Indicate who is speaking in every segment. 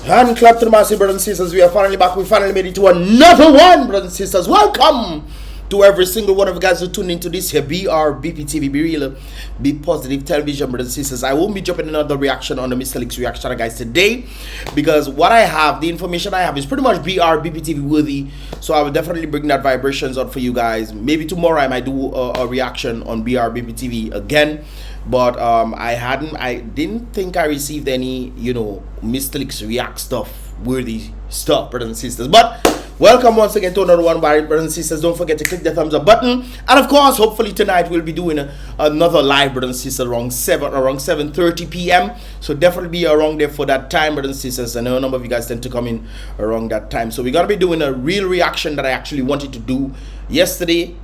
Speaker 1: Hand clap to the massive brothers and sisters. We are finally back. We finally made it to another one, brothers and sisters. Welcome to every single one of you guys who tuned into this here Brbptv. Be real, be positive television, brothers and sisters. I won't be dropping another reaction on the Mr. Leaks reaction, guys, today, because what I have, the information I have, is pretty much Brbptv worthy. So I will definitely bring that vibrations out for you guys. Maybe tomorrow I might do a reaction on Brbptv again. But I didn't think I received any, Mr. Leaks react stuff, worthy stuff, brothers and sisters. But welcome once again to another one, brothers and sisters. Don't forget to click the thumbs up button, and of course, hopefully tonight we'll be doing another live, brothers and sisters, around 7:30 p.m. So definitely be around there for that time, brothers and sisters. I know a number of you guys tend to come in around that time, so we're gonna be doing a real reaction that I actually wanted to do yesterday.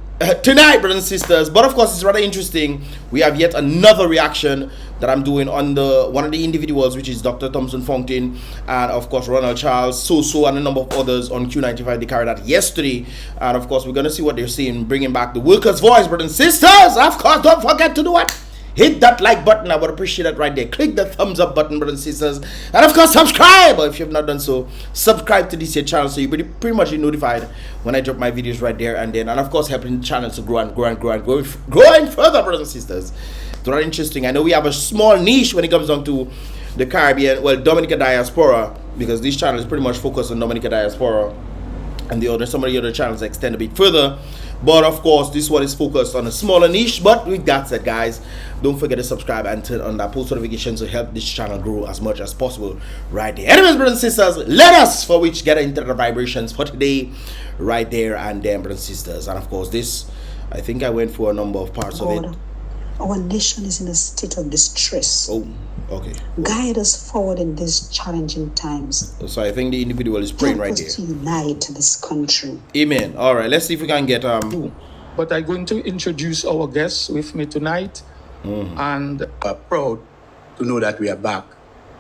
Speaker 1: Tonight, brothers and sisters. But of course, it's rather interesting. We have yet another reaction that I'm doing on one of the individuals, which is Dr. Thompson Fountain, and of course Ronald Charles, So and a number of others on Q95. They carried that yesterday, and of course we're gonna see what they're saying, bringing back the workers' voice, brothers and sisters. Of course, don't forget to do what? Hit that like button. I would appreciate that right there. Click the thumbs up button, brothers and sisters, and of course subscribe. If you have not done so, subscribe to this here channel so you'll be pretty much notified when I drop my videos right there and then, and of course helping the channel to growing further, brothers and sisters. It's very interesting. I know we have a small niche when it comes down to the Caribbean, well, Dominica diaspora, because this channel is pretty much focused on Dominica diaspora, and some of the other channels extend a bit further. But of course, this one is focused on a smaller niche. But with that said, guys, don't forget to subscribe and turn on that post notification to help this channel grow as much as possible right there. Anyways, brothers and sisters, let us for which get into the vibrations for today right there and then, brothers and sisters. And of course, this, I think I went for a number of parts of it.
Speaker 2: Our nation is in a state of distress.
Speaker 1: Oh, okay.
Speaker 2: Guide us forward in these challenging times.
Speaker 1: So I think the individual is praying right there.
Speaker 2: Help us to unite this country.
Speaker 1: Amen. All right, let's see if we can get
Speaker 3: But I'm going to introduce our guests with me tonight, and
Speaker 4: proud to know that we are back.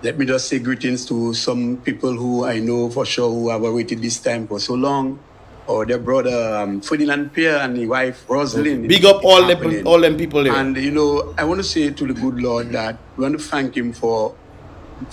Speaker 4: Let me just say greetings to some people who I know for sure who have awaited this time for so long. Or their brother Ferdinand Pierre and his wife Rosalind.
Speaker 1: Big up all them people there.
Speaker 4: And I want to say to the good Lord that we want to thank him for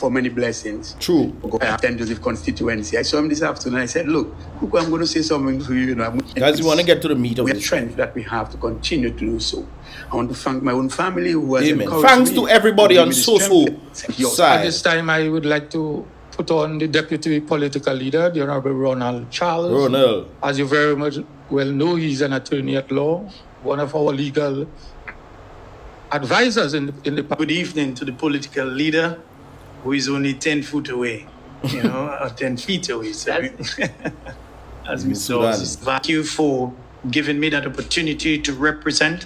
Speaker 4: many blessings.
Speaker 1: True.
Speaker 4: St. Joseph constituency. I saw him this afternoon. I said, look, I'm going to say something to you.
Speaker 1: Guys, you want to get to the meat of
Speaker 4: the
Speaker 1: this
Speaker 4: strength that we have to continue to do so. I want to thank my own family who has encouraged
Speaker 1: Thanks
Speaker 4: me
Speaker 1: to everybody on social side.
Speaker 3: At this time, I would like to put on the deputy political leader, the Honorable Ronald Charles.
Speaker 1: Ronald.
Speaker 3: As you very much well know, he's an attorney at law, one of our legal advisors in the
Speaker 5: Good evening to the political leader who is only 10 foot away, or 10 feet away. So as we saw, thank you for giving me that opportunity to represent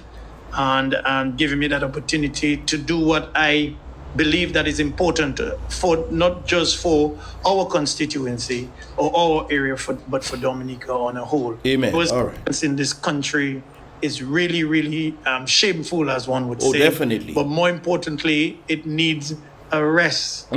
Speaker 5: and giving me that opportunity to do what I believe that is important for not just for our constituency or our area, but for Dominica on a whole.
Speaker 1: Amen.
Speaker 5: Because
Speaker 1: all right.
Speaker 5: in this country is really, really shameful, as one would say.
Speaker 1: Oh, definitely.
Speaker 5: But more importantly, it needs a rest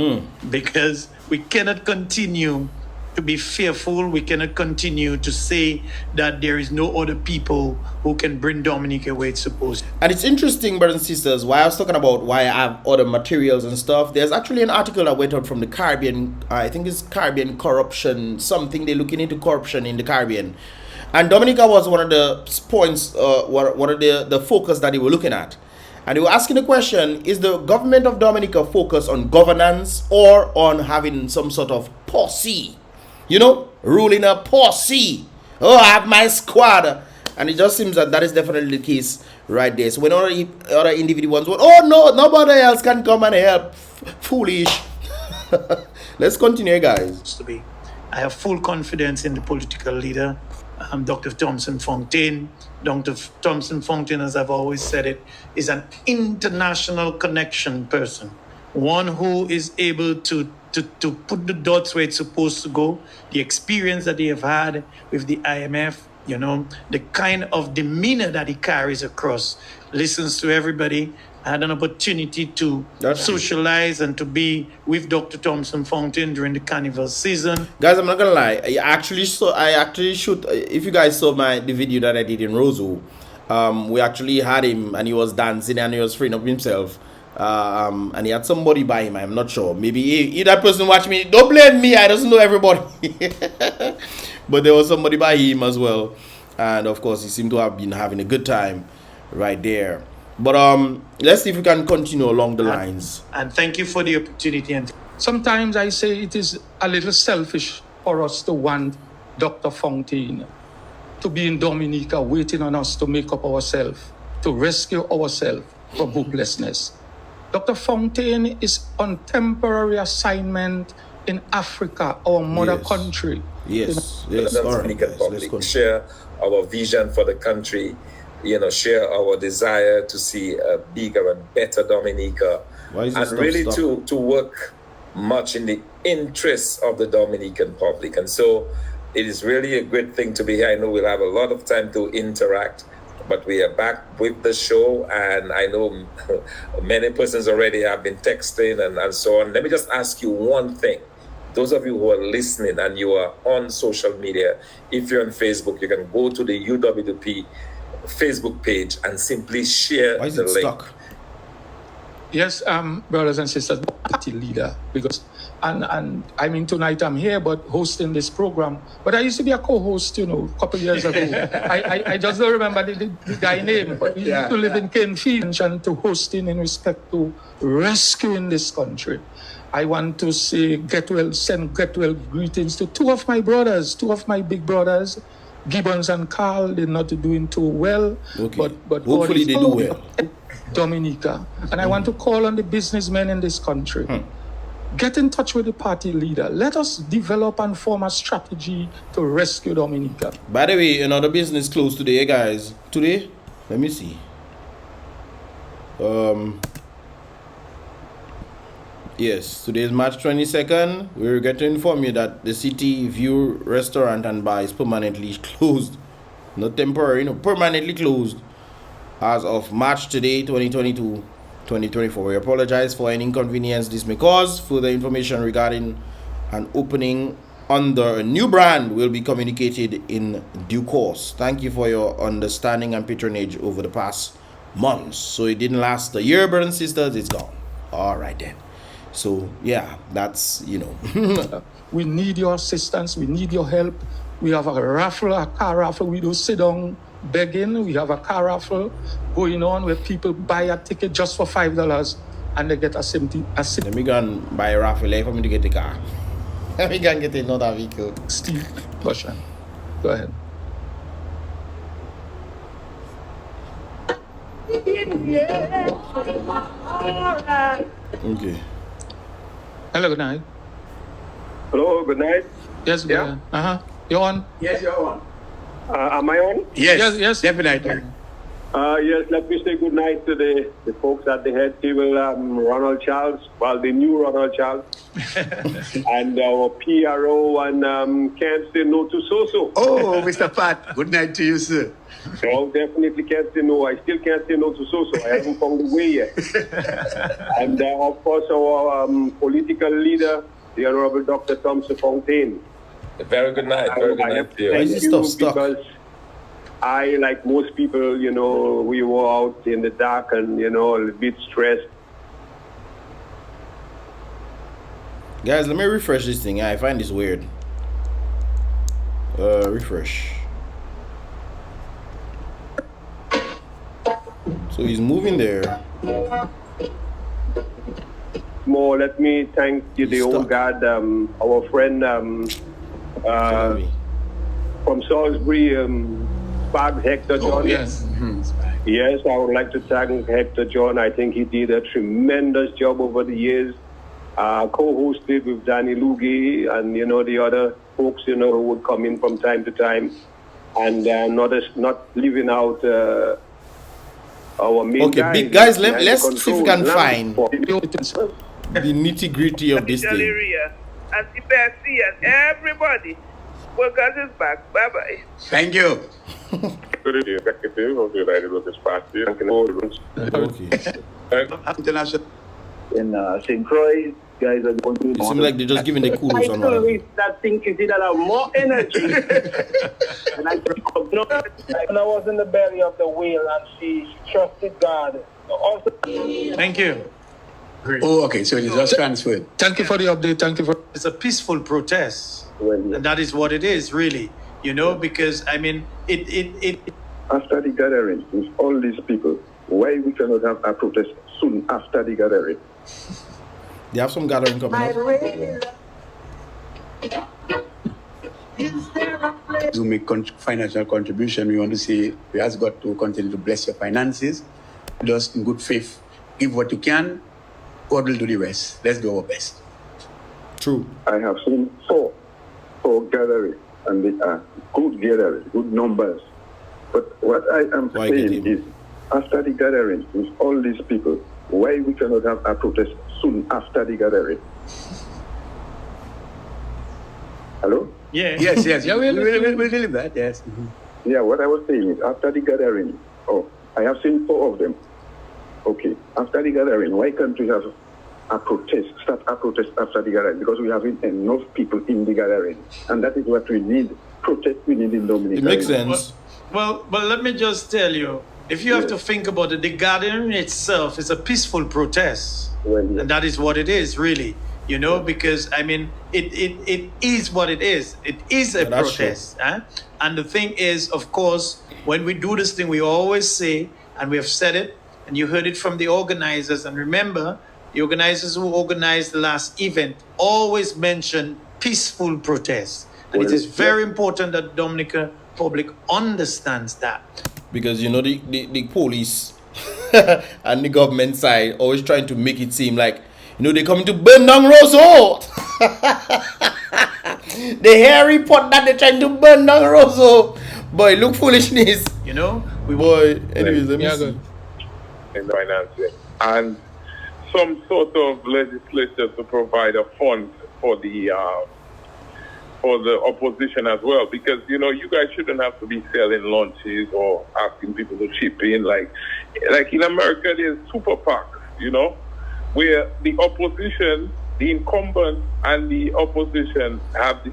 Speaker 5: because we cannot continue to be fearful. We cannot continue to say that there is no other people who can bring Dominica where it's supposed to.
Speaker 1: And it's interesting, brothers and sisters, why I was talking about why I have other materials and stuff. There's actually an article that went out from the Caribbean, I think it's Caribbean corruption, something they're looking into corruption in the Caribbean. And Dominica was one of the points, one of the focus that they were looking at. And they were asking the question, is the government of Dominica focused on governance or on having some sort of posse? Ruling a posse. Oh, I have my squad. And it just seems that is definitely the case right there. So when other individuals want, oh no, nobody else can come and help. Foolish. Let's continue, guys.
Speaker 5: I have full confidence in the political leader, Dr. Thompson Fountain. Dr. Thompson Fountain, as I've always said it, is an international connection person. One who is able to put the dots where it's supposed to go, the experience that they have had with the IMF, the kind of demeanor that he carries across, listens to everybody. I had an opportunity to socialize and to be with Dr. Thompson Fountain during the carnival season.
Speaker 1: Guys, I'm not gonna lie. I actually shoot. If you guys saw the video that I did in Roseau, we actually had him and he was dancing and he was freeing up himself. And he had somebody by him. I'm not sure. Maybe if that person watch me, don't blame me. I don't know everybody. But there was somebody by him as well, and of course he seemed to have been having a good time right there. But let's see if we can continue along the lines.
Speaker 5: And thank you for the opportunity. And
Speaker 3: Sometimes I say it is a little selfish for us to want Dr. Fontaine to be in Dominica waiting on us to make up ourselves, to rescue ourselves from hopelessness. Dr. Fontaine is on temporary assignment in Africa, our mother country.
Speaker 1: Yes,
Speaker 6: the Dominican public share our vision for the country, share our desire to see a bigger and better Dominica, and really to work much in the interests of the Dominican public. And so it is really a great thing to be here. I know we'll have a lot of time to interact, but we are back with the show, and I know many persons already have been texting and so on. Let me just ask you one thing. Those of you who are listening and you are on social media, if you're on Facebook, you can go to the UWP Facebook page and simply share the link. Stuck?
Speaker 3: Yes, brothers and sisters, party leader, because and I mean tonight I'm here but hosting this program. But I used to be a co-host, a couple years ago. I just don't remember the guy name, but he used to live in Kenfield and to hosting in respect to rescuing this country. I want to say send get well greetings to two of my big brothers, Gibbons and Carl. They're not doing too well, but
Speaker 1: hopefully they do well.
Speaker 3: Dominica, and I want to call on the businessmen in this country. Get in touch with the party leader. Let us develop and form a strategy to rescue Dominica.
Speaker 1: By the way, another business closed today, guys. Today, let me see. Yes, today is March 22nd. We're going to inform you that the City View restaurant and bar is permanently closed. Not temporary, permanently closed as of March today, 2022-2024. We apologize for any inconvenience this may cause. Further information regarding an opening under a new brand will be communicated in due course. Thank you for your understanding and patronage over the past months. So it didn't last a year, brothers and sisters. It's gone. All right then. So yeah, that's
Speaker 3: we need your assistance. We need your help. We have a car raffle. We don't sit down begging. We have a car raffle going on where people buy a ticket just for $5 and they get a 70.
Speaker 1: Let me go and buy a raffle for me to get the car. Let me go and get another vehicle.
Speaker 3: Steve, Russian. Go ahead.
Speaker 1: Okay.
Speaker 3: Hello, good night.
Speaker 7: Hello, good night.
Speaker 3: Yes, yeah. You're on?
Speaker 7: Yes, you're on. Am I on?
Speaker 3: Yes,
Speaker 4: definitely.
Speaker 7: Yes, let me say good night to the folks at the head table, Ronald Charles, the new Ronald Charles, and our PRO, and can't say no to Soso.
Speaker 4: Oh, Mr. Pat, good night to you, sir.
Speaker 7: No, definitely can't say no. I still can't say no to Soso. I haven't found the way yet. And of course, our political leader, the Honorable Dr. Thompson Fontaine.
Speaker 6: Very good night. Very good night to you.
Speaker 1: Why is this stuff stuck?
Speaker 7: Because I, like most people, we were out in the dark and, a bit stressed.
Speaker 1: Guys, let me refresh this thing. I find this weird. Refresh. So he's moving there.
Speaker 7: More, let me thank you, the old guard, our friend from Salisbury, Spag Hector John.
Speaker 3: Oh, yes.
Speaker 7: Yes, I would like to thank Hector John. I think he did a tremendous job over the years. Co-hosted with Danny Lugie and, the other folks, who would come in from time to time and not leaving out our main guy.
Speaker 1: Okay, big guys, let's see if we can find the nitty-gritty of this thing.
Speaker 8: And the Bessie and everybody. Workers is back. Bye-bye.
Speaker 4: Thank you.
Speaker 7: Good evening, executive of the United Workers Party.
Speaker 1: Okay.
Speaker 7: International. In St. Croix, guys are going to...
Speaker 1: It seems like they're just giving the kudos on one.
Speaker 7: That thing is that have more energy. And I was in the belly of the whale and she trusted God. Also,
Speaker 5: Thank you.
Speaker 4: Oh, okay. So it's just transferred.
Speaker 3: Thank you for the update. Thank you for.
Speaker 5: It's a peaceful protest.
Speaker 7: Well, yeah.
Speaker 5: And that is what it is, really. You know, because, I mean, it
Speaker 7: After the gathering with all these people, why we cannot have a protest soon after the gathering?
Speaker 1: They have some gathering coming up.
Speaker 4: To make financial contribution, we want to say we has got to continue to bless your finances. Just in good faith, give what you can. God will do the rest. Let's do our best.
Speaker 1: True.
Speaker 7: I have seen four gatherings, and they are good gatherings, good numbers. But what I am saying is, after the gathering with all these people, why we cannot have a protest soon after the gathering? Hello?
Speaker 5: yeah.
Speaker 4: Yes.
Speaker 3: Yeah,
Speaker 4: we'll deliver that. Yes. Mm-hmm.
Speaker 7: Yeah, what I was saying is, after the gathering, I have seen four of them. Okay, after the gathering, why can't we have a protest, start a protest after the gathering? Because we have enough people in the gathering. And that is what we need. Protest we need in Dominica.
Speaker 1: It makes sense.
Speaker 5: Well, let me just tell you, if you have to think about it, the gathering itself is a peaceful protest.
Speaker 7: Well, yeah.
Speaker 5: And that is what it is, really. You know, because, I mean, it is what it is. It is a protest. And the thing is, of course, when we do this thing, we always say, and we have said it, and you heard it from the organizers. And remember, the organizers who organized the last event always mention peaceful protest. And it is very important that Dominica public understands that.
Speaker 1: Because, you know, the police and the government side always trying to make it seem like, you know, they're coming to burn down Roseau. The hairy pot that they're trying to burn down Roseau. Boy, look foolishness.
Speaker 5: You know?
Speaker 1: Anyways, let me see.
Speaker 9: In financing and some sort of legislature to provide a fund for the opposition as well, because you know you guys shouldn't have to be selling lunches or asking people to chip in like in America there's super PACs, you know, where the opposition, the incumbent and the opposition have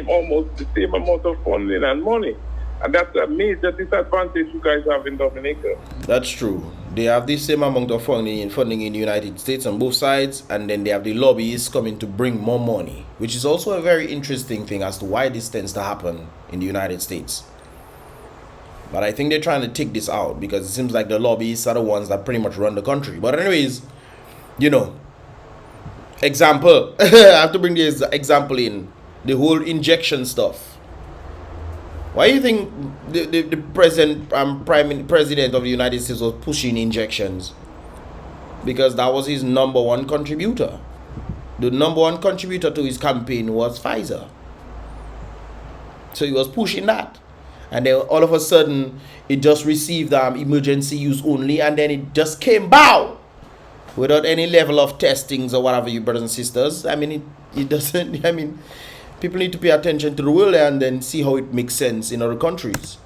Speaker 9: almost the same amount of funding and money. And that's a major disadvantage you guys have in Dominica.
Speaker 1: That's true. They have the same amount of funding in the United States on both sides, and then they have the lobbyists coming to bring more money, which is also a very interesting thing as to why this tends to happen in the United States. But I think they're trying to take this out because it seems like the lobbyists are the ones that pretty much run the country. But anyways, you know, example, I have to bring this example in, the whole injection stuff. Why do you think the president of the United States was pushing injections? Because that was his number one contributor. The number one contributor to his campaign was Pfizer. So he was pushing that. And then all of a sudden, it just received emergency use only, and then it just came bow without any level of testings or whatever, you brothers and sisters. I mean, it doesn't, I mean, people need to pay attention to the world and then see how it makes sense in other countries.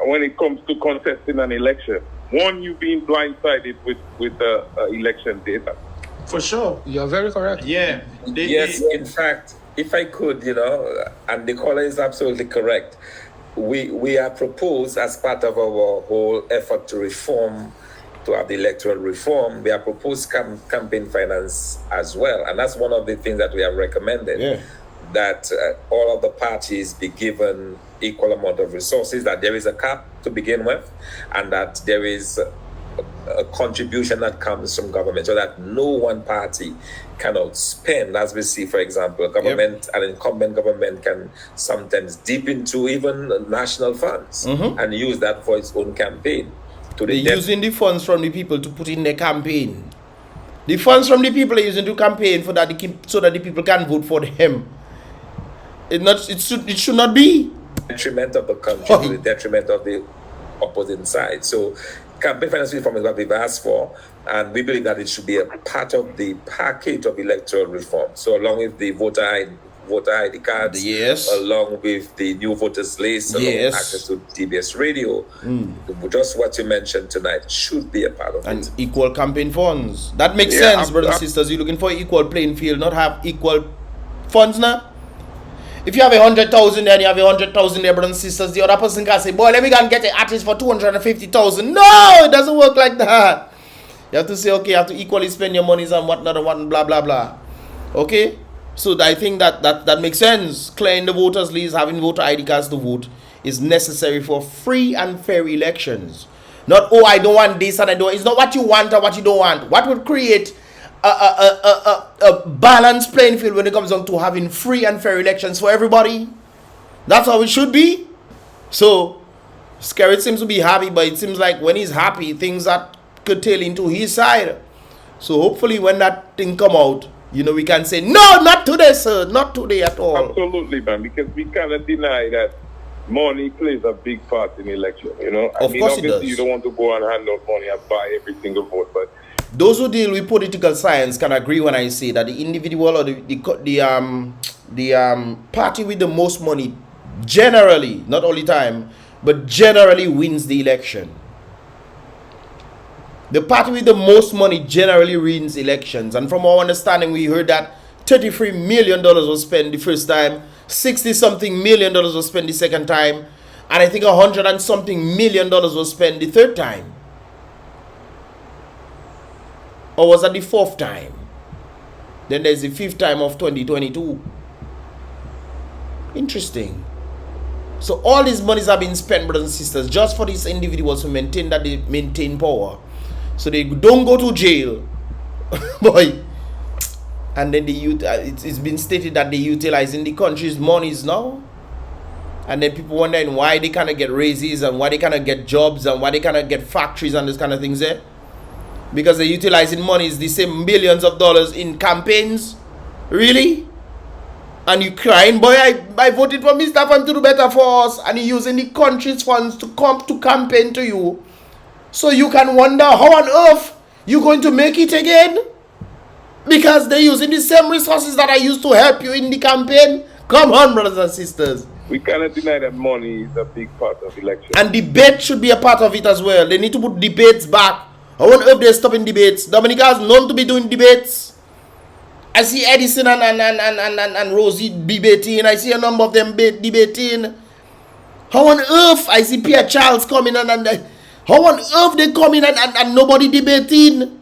Speaker 9: When it comes to contesting an election, you've been blindsided with the election data.
Speaker 5: For sure.
Speaker 3: You're very correct.
Speaker 5: Yeah.
Speaker 6: Yes, in fact, if I could, you know, and the caller is absolutely correct, we are proposed as part of our whole effort to reform, to have the electoral reform, we have proposed campaign finance as well. And that's one of the things that we have recommended, that all of the parties be given equal amount of resources, that there is a cap to begin with, and that there is a contribution that comes from government, so that no one party cannot spend, as we see, for example, government, an incumbent government can sometimes dip into even national funds and use that for its own campaign.
Speaker 1: They're using the funds from the people to put in their campaign. The funds from the people are using to campaign for that, so that the people can vote for them. It should not be.
Speaker 6: Detriment of the country, to the detriment of the opposing side. So campaign finance reform is what we've asked for, and we believe that it should be a part of the package of electoral reform. So along with the voter ID cards, along with the new voters list, along with access to TBS radio, just what you mentioned tonight should be a part of it.
Speaker 1: And equal campaign funds. That makes sense, brothers and sisters. You're looking for equal playing field, not have equal funds now. If you have 100,000 and you have 100,000 there, brothers and sisters, the other person can say, boy, let me go and get an artist for 250,000. No, it doesn't work like that. You have to say, okay, you have to equally spend your monies on whatnot and what and blah, blah, blah. Okay? So I think that makes sense. Clearing the voters' list, having voter ID cards to vote is necessary for free and fair elections. Not, oh, I don't want this and I don't. It's not what you want or what you don't want. What would create a balanced playing field when it comes down to having free and fair elections for everybody? That's how it should be. So Skerrit seems to be happy, but it seems like when he's happy, things are curtailing to his side. So hopefully when that thing come out, you know, we can say, no, not today, sir, not today at all.
Speaker 9: Absolutely, man, because we cannot deny that money plays a big part in election, you know.
Speaker 1: Of course it does.
Speaker 9: Obviously you don't want to go and hand out money and buy every single vote, but
Speaker 1: those who deal with political science can agree when I say that the individual or the party with the most money generally, not all the time, but generally wins the election. The party with the most money generally wins elections. And from our understanding, we heard that $33 million was spent the first time, 60-something million dollars was spent the second time, and I think $100-something million was spent the third time. Or was that the fourth time? Then there's the fifth time of 2022. Interesting. So all these monies have been spent, brothers and sisters, just for these individuals to maintain that they maintain power. So they don't go to jail. Boy. And then it's been stated that they're utilizing the country's monies now. And then people wondering why they cannot get raises and why they cannot get jobs and why they cannot get factories and this kind of things there. Because they're utilizing monies, the same millions of dollars in campaigns. Really? And you crying, boy, I voted for Mr. Fan to do better for us. And you're using the country's funds to come to campaign to you. So you can wonder how on earth you're going to make it again. Because they're using the same resources that I used to help you in the campaign. Come on, brothers and sisters.
Speaker 9: We cannot deny that money is a big part of election.
Speaker 1: And debate should be a part of it as well. They need to put debates back. I wonder if they're stopping debates. Dominica is known to be doing debates. I see Edison and Rosie debating. I see a number of them debating. How on earth I see Pierre Charles coming and how on earth they come in and nobody debating?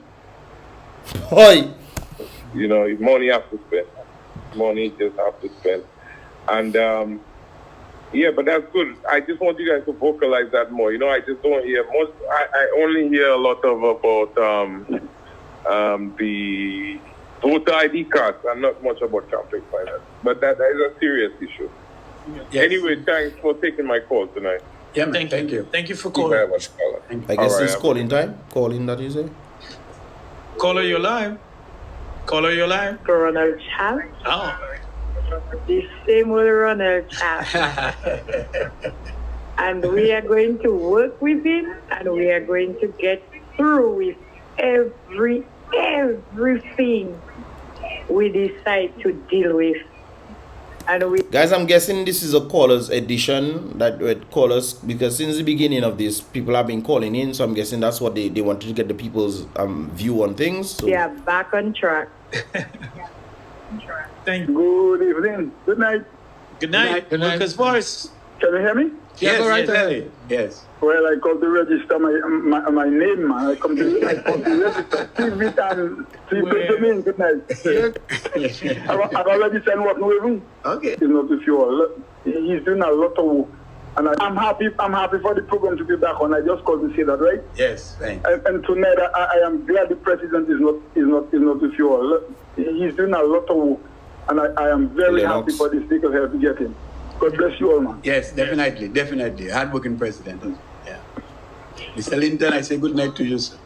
Speaker 1: Boy.
Speaker 9: You know, money have to spend. Money just have to spend. And yeah, but that's good. I just want you guys to vocalize that more. You know, I just don't hear most. I only hear a lot of about the voter ID cards and not much about campaign finance. But that is a serious issue. Yes. Anyway, thanks for taking my call tonight.
Speaker 5: Yeah, thank you. Thank you for calling.
Speaker 9: Thank you very much, caller.
Speaker 1: I guess it's calling time. Calling, that you say?
Speaker 5: Caller, you're live. Caller, you're live.
Speaker 8: Ronald Champ.
Speaker 5: Oh.
Speaker 8: The same with Ronald Champ. And we are going to work with him and we are going to get through with everything we decide to deal with. And we
Speaker 1: guys, I'm guessing this is a callers edition that would call us, because since the beginning of this, people have been calling in, so I'm guessing that's what they wanted to get the people's view on things. So.
Speaker 8: We are back on track.
Speaker 5: Thank you.
Speaker 10: Good evening. Good night.
Speaker 5: Good night. Good night. Lucas Voice.
Speaker 10: Can you hear me?
Speaker 5: Yes,
Speaker 3: right
Speaker 5: yes. Yes.
Speaker 10: Well, I come to register my name, man. I come to register. Civic and Brbptv. Good night. I've already signed work with him.
Speaker 5: Okay.
Speaker 10: He's not with you all. He's doing a lot of work. And I'm happy for the program to be back on. I just called to say that, right?
Speaker 5: Yes, thanks.
Speaker 10: And tonight I am glad the president is not with you all. He's doing a lot of work. And I am very happy for this legal help to get him. God bless you all, man.
Speaker 4: Yes, definitely. Hard-working president. Yeah. Mr. Linton, I say good night to you, sir.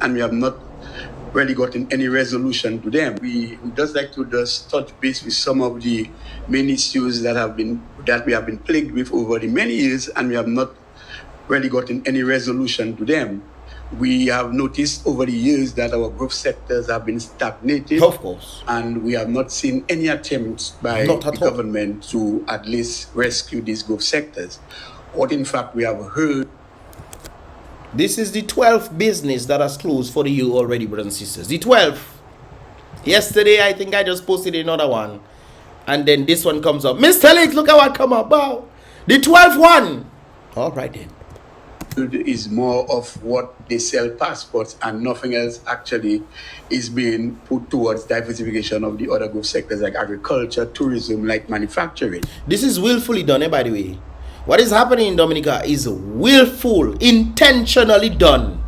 Speaker 4: And we have not really gotten any resolution to them. We just like to just touch base with some of the main issues that we have been plagued with over the many years, and we have not really gotten any resolution to them. We have noticed over the years that our growth sectors have been stagnated.
Speaker 1: Of course.
Speaker 4: And we have not seen any attempts by the government to at least rescue these growth sectors. What in fact we have heard.
Speaker 1: This is the 12th business that has closed for the year already, brothers and sisters. The 12th. Yesterday, I think I just posted another one. And then this one comes up. Mr. Leaks, look at what come up. Wow. The 12th one. All right then.
Speaker 4: Is more of what they sell passports, and nothing else actually is being put towards diversification of the other growth sectors like agriculture, tourism, like manufacturing.
Speaker 1: This is willfully done, by the way. What is happening in Dominica is willful, intentionally done.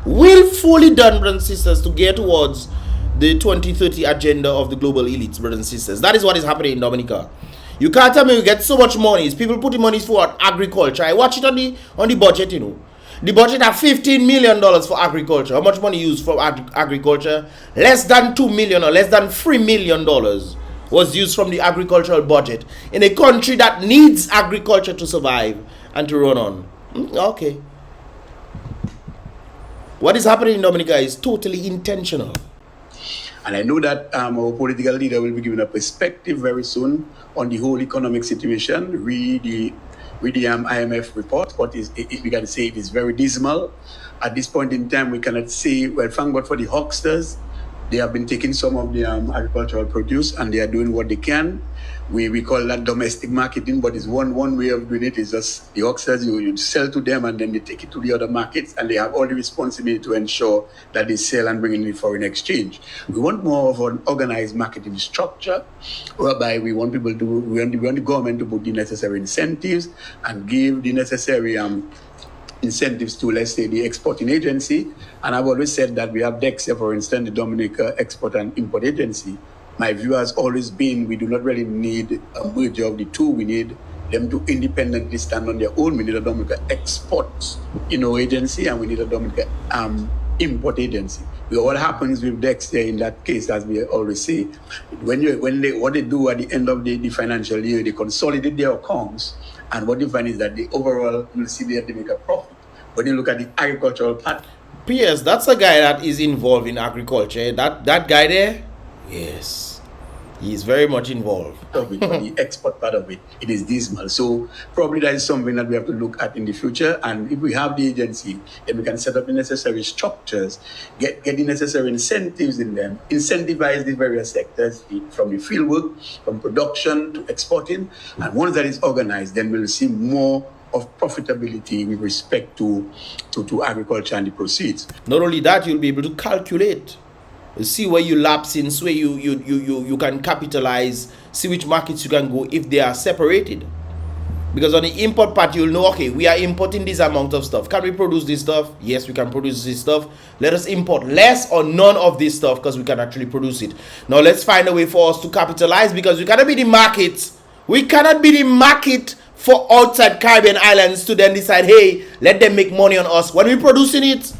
Speaker 1: Willfully done, brothers and sisters, to get towards the 2030 agenda of the global elites, brothers and sisters. That is what is happening in Dominica. You can't tell me we get so much money. It's people putting money for agriculture. I watch it on the budget, you know. The budget have $15 million for agriculture. How much money used for agriculture? Less than $2 million or less than $3 million was used from the agricultural budget in a country that needs agriculture to survive and to run on. Okay. What is happening in Dominica is totally intentional.
Speaker 4: And I know that our political leader will be giving a perspective very soon on the whole economic situation. Read the IMF report. What is we can say it is very dismal. At this point in time, we cannot say, well, thank God for the hucksters. They have been taking some of the agricultural produce and they are doing what they can. We call that domestic marketing, but it's one way of doing it is just the hucksters, you sell to them and then they take it to the other markets and they have all the responsibility to ensure that they sell and bring in the foreign exchange. We want more of an organized marketing structure whereby we want the government to put the necessary incentives and give the necessary incentives to, let's say, the exporting agency. And I've always said that we have DEXA, for instance, the Dominica Export and Import Agency. My view has always been we do not really need a merger of the two. We need them to independently stand on their own. We need a Dominica Export, agency, and we need a Dominica Import Agency. What happens with DEXA in that case, as we always say, what they do at the end of the financial year, they consolidate their accounts, and what you find is that the overall, you'll see they make a profit. When you look at the agricultural part,
Speaker 1: P.S. That's a guy that is involved in agriculture. That guy there, yes. He's very much involved.
Speaker 4: Of it, the export part of it, it is dismal. So probably that is something that we have to look at in the future. And if we have the agency, then we can set up the necessary structures, get the necessary incentives in them, incentivize the various sectors, from the field work, from production to exporting. And once that is organized, then we'll see more of profitability with respect to agriculture and the proceeds.
Speaker 1: Not only that, you'll be able to calculate. See where you lapse in, so where you can capitalize, see which markets you can go if they are separated. Because on the import part, you'll know, okay, we are importing this amount of stuff. Can we produce this stuff? Yes, we can produce this stuff. Let us import less or none of this stuff because we can actually produce it. Now let's find a way for us to capitalize, because we cannot be the market. We cannot be the market for outside Caribbean islands to then decide, hey, let them make money on us when we're producing it.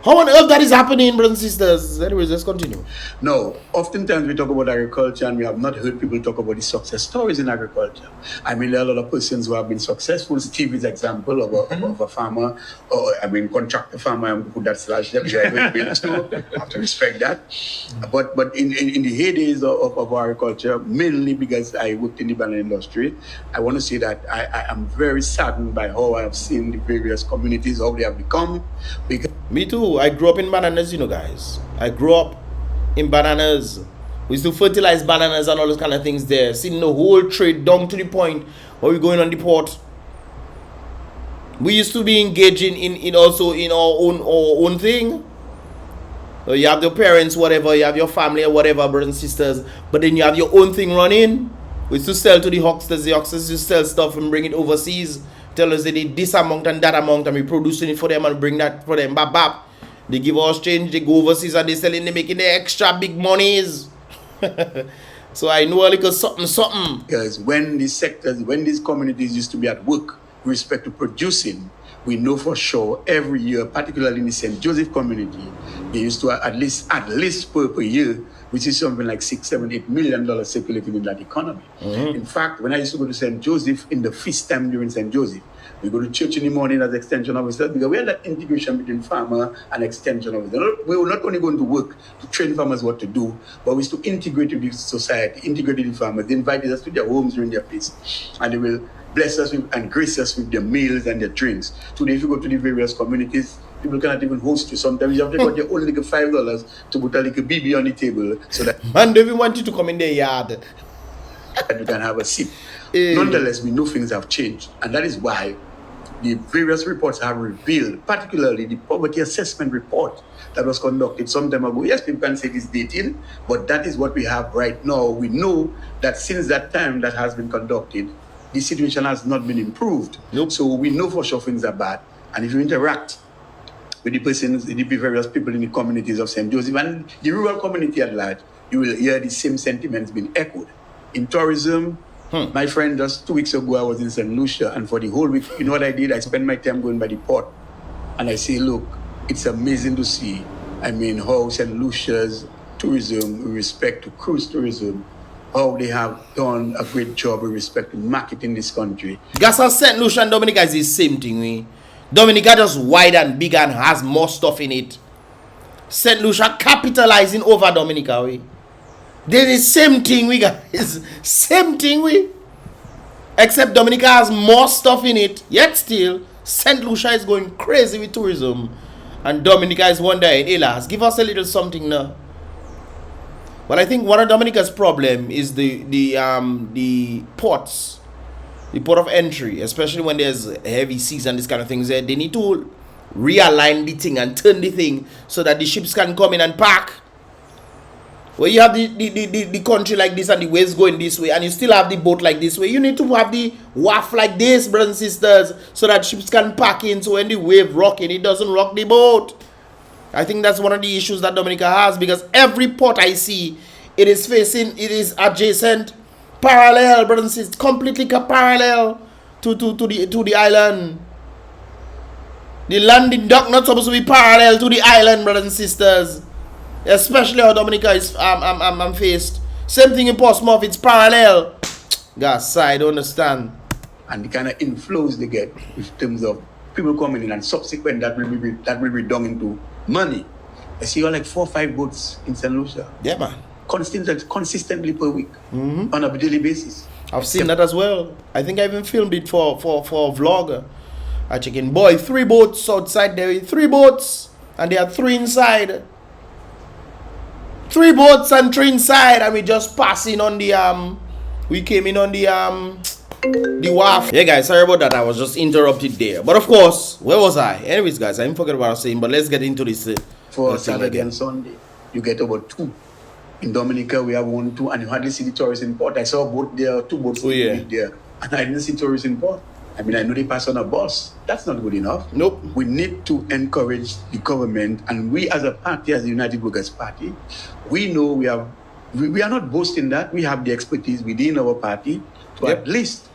Speaker 1: How on earth that is happening, brothers and sisters? Anyways, let's continue.
Speaker 4: No, oftentimes we talk about agriculture and we have not heard people talk about the success stories in agriculture. I mean, there are a lot of persons who have been successful. Steve is an example of a farmer, or contractor farmer. I'm put that slash there because I will too. I have to respect that. But in the heydays of agriculture, mainly because I worked in the banana industry, I want to say that I am very saddened by how I have seen the various communities, how they have become. Because
Speaker 1: me too. I grew up in bananas, guys. I grew up in bananas. We used to fertilize bananas and all those kind of things there. Seeing the whole trade down to the point where we're going on the port. We used to be engaging in also in our own thing. So you have your parents, whatever, you have your family or whatever, brothers and sisters, but then you have your own thing running. We used to sell to the hucksters. The hucksters used to sell stuff and bring it overseas. Tell us they need this amount and that amount, and we producing it for them and bring that for them. Bap, bap. They give us change, they go overseas and they selling, they making the extra big monies. So I know a little something.
Speaker 4: Because when these communities used to be at work with respect to producing, we know for sure every year, particularly in the St. Joseph community, they used to at least per year, which is something like $6, $7, $8 million circulating in that economy. Mm-hmm. In fact, when I used to go to St. Joseph in the feast time during St. Joseph, we go to church in the morning as extension officers because we had that integration between farmer and extension officer. We were not only going to work to train farmers what to do, but we used to integrate with the society, integrate with the farmers. They invited us to their homes during their feast. And they will bless us with, and grace us with their meals and their drinks. Today, if you go to the various communities, people cannot even host you. Sometimes you have to get your own little $5 to put a little BB on the table so that
Speaker 1: man don't even want you to come in their yard.
Speaker 4: that you can have a seat. Nonetheless, we know things have changed, and that is why the various reports have revealed, particularly the poverty assessment report that was conducted some time ago. Yes, people can say it is dated, but that is what we have right now. We know that since that time that has been conducted, the situation has not been improved.
Speaker 1: Nope.
Speaker 4: So we know for sure things are bad. And if you interact with the persons, the various people in the communities of St. Joseph and the rural community at large, you will hear the same sentiments being echoed. In tourism, my friend, just 2 weeks ago, I was in St. Lucia, and for the whole week, you know what I did? I spent my time going by the port, and I say, look, it's amazing to see, I mean, how St. Lucia's tourism with respect to cruise tourism, how they have done a great job with respect to marketing this country.
Speaker 1: Guess how St. Lucia and Dominica is the same thing, we. Dominica just wide and big and has more stuff in it. St. Lucia capitalizing over Dominica, we. They're the same thing, we guys. Same thing, we. Except Dominica has more stuff in it. Yet still, St. Lucia is going crazy with tourism. And Dominica is wondering, Elas, give us a little something now. Well, I think one of Dominica's problem is the ports. The port of entry. Especially when there's heavy seas and this kind of things. They need to realign the thing and turn the thing so that the ships can come in and park. Where you have the country like this and the waves going this way, and you still have the boat like this way, you need to have the wharf like this, brothers and sisters, so that ships can park in, so when the wave rocking, it doesn't rock the boat. I think that's one of the issues that Dominica has, because every port I see, it is adjacent, parallel, brothers and sisters, completely parallel to the island. The landing dock not supposed to be parallel to the island, brothers and sisters. Especially how Dominica is faced. Same thing in Portsmouth, it's parallel. Guys, I don't understand.
Speaker 4: And the kind of inflows they get in terms of people coming in, and subsequent that will be done into money. I see like 4 or 5 boats in St. Lucia.
Speaker 1: Yeah, man.
Speaker 4: Consistently per week, on a daily basis.
Speaker 1: I've seen that as well. I think I even filmed it for a vlog. I check in, boy, 3 boats outside there, 3 boats, and there are 3 inside. 3 boats and 3 inside, and we just passing on the we came in on the wharf. Yeah, guys, sorry about that. I was just interrupted there. But of course, where was I? Anyways, guys, I didn't forget what I was saying. But let's get into this.
Speaker 4: For Saturday and Sunday, you get about 2. In Dominica, we have 1, 2, and you hardly see the tourists in port. I saw a boat there, 2 boats there, and I didn't see tourists in port. I mean, I know they pass on a bus. That's not good enough.
Speaker 1: Nope.
Speaker 4: We need to encourage the government, and we as a party, as the United Workers' Party, we know we are not boasting that. We have the expertise within our party to at least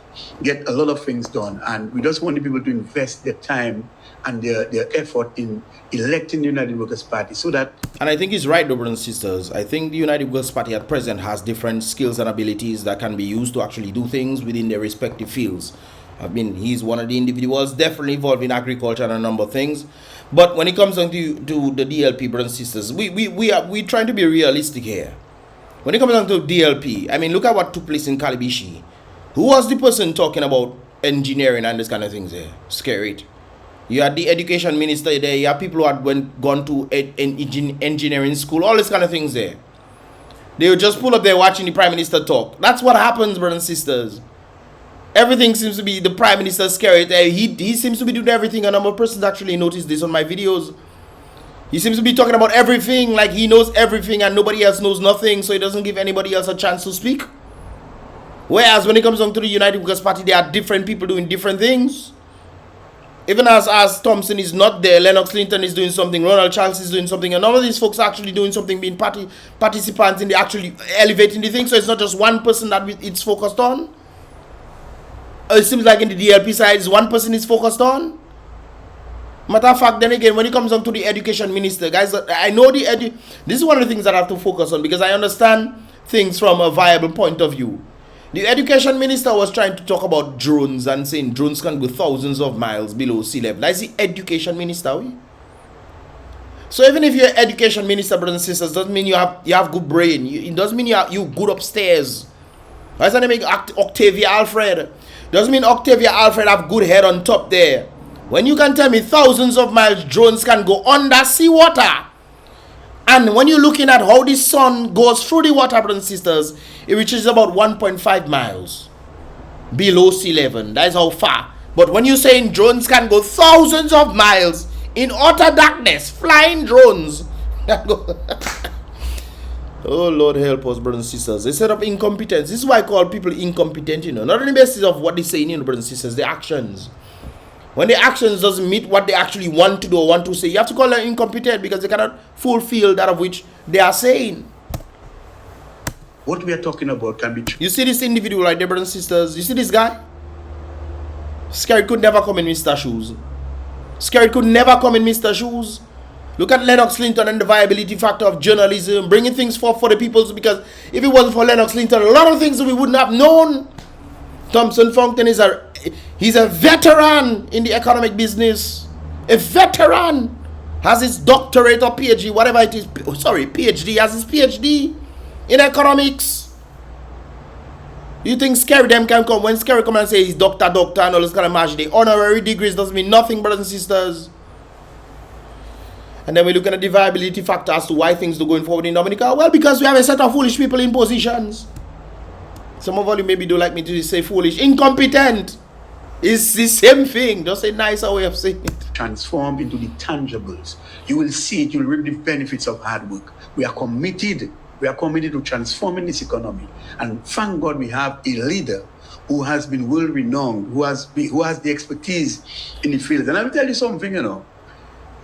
Speaker 4: get a lot of things done. And we just want the people to invest their time and their effort in electing the United Workers' Party so that...
Speaker 1: And I think he's right, brothers and sisters. I think the United Workers' Party at present has different skills and abilities that can be used to actually do things within their respective fields. I mean, he's one of the individuals definitely involved in agriculture and a number of things. But when it comes down to the DLP, brothers and sisters, we trying to be realistic here. When it comes down to DLP, I mean, look at what took place in Kalibishi. Who was the person talking about engineering and this kind of things there? Skerrit. You had the education minister there. You have people who had gone to engineering school. All this kind of things there. They would just pull up there watching the Prime Minister talk. That's what happens, brothers and sisters. Everything seems to be the Prime Minister Skerrit. He seems to be doing everything. A number of persons actually noticed this on my videos. He seems to be talking about everything, like he knows everything and nobody else knows nothing, so he doesn't give anybody else a chance to speak. Whereas when it comes down to the United Workers' Party, there are different people doing different things. Even as Thompson is not there, Lennox Linton is doing something, Ronald Charles is doing something, and all of these folks are actually doing something, being participants in the actually elevating the thing. So it's not just one person that it's focused on. It seems like in the DLP side, is one person is focused on. Matter of fact, then again, when it comes down to the education minister, guys, I know this is one of the things that I have to focus on, because I understand things from a viable point of view. The education minister was trying to talk about drones and saying drones can go thousands of miles below sea level. That's the education minister. So even if you're an education minister, brothers and sisters, doesn't mean you have good brain. It doesn't mean you good upstairs. Why does that make Octavia Alfred? Doesn't mean Octavia Alfred have good head on top there. When you can tell me thousands of miles drones can go under seawater, and when you're looking at how the sun goes through the water, brothers and sisters, it reaches about 1.5 miles below sea level. That is how far. But when you're saying drones can go thousands of miles in utter darkness, flying drones. Oh Lord, help us, brothers and sisters. They set up incompetence. This is why I call people incompetent, not on the basis of what they say, brothers and sisters, the actions. When the actions doesn't meet what they actually want to do or want to say, you have to call them incompetent because they cannot fulfill that of which they are saying.
Speaker 4: What we are talking about can be true.
Speaker 1: You see this individual right there, brothers and sisters? You see this guy? Skerrit could never come in Mr. Shoes. Skerrit could never come in Mr. Shoes. Look at Lennox Linton and the viability factor of journalism, bringing things forth for the people, because if it wasn't for Lennox Linton, a lot of things we wouldn't have known. Thompson Fontaine he's a veteran in the economic business. A veteran. Has his doctorate or PhD, whatever it is. Sorry, PhD. Has his PhD in economics. You think Skerrit them can come? When Skerrit come and say he's doctor and all this kind of magic, the honorary degrees doesn't mean nothing, brothers and sisters. And then we look at the viability factor as to why things are going forward in Dominica. Well, because we have a set of foolish people in positions. Some of you maybe don't like me to say foolish. Incompetent. It's the same thing. Just a nicer way of saying it.
Speaker 4: Transform into the tangibles. You will see it. You will reap the benefits of hard work. We are committed. We are committed to transforming this economy. And thank God we have a leader who has been well-renowned, who has the expertise in the field. And I will tell you something,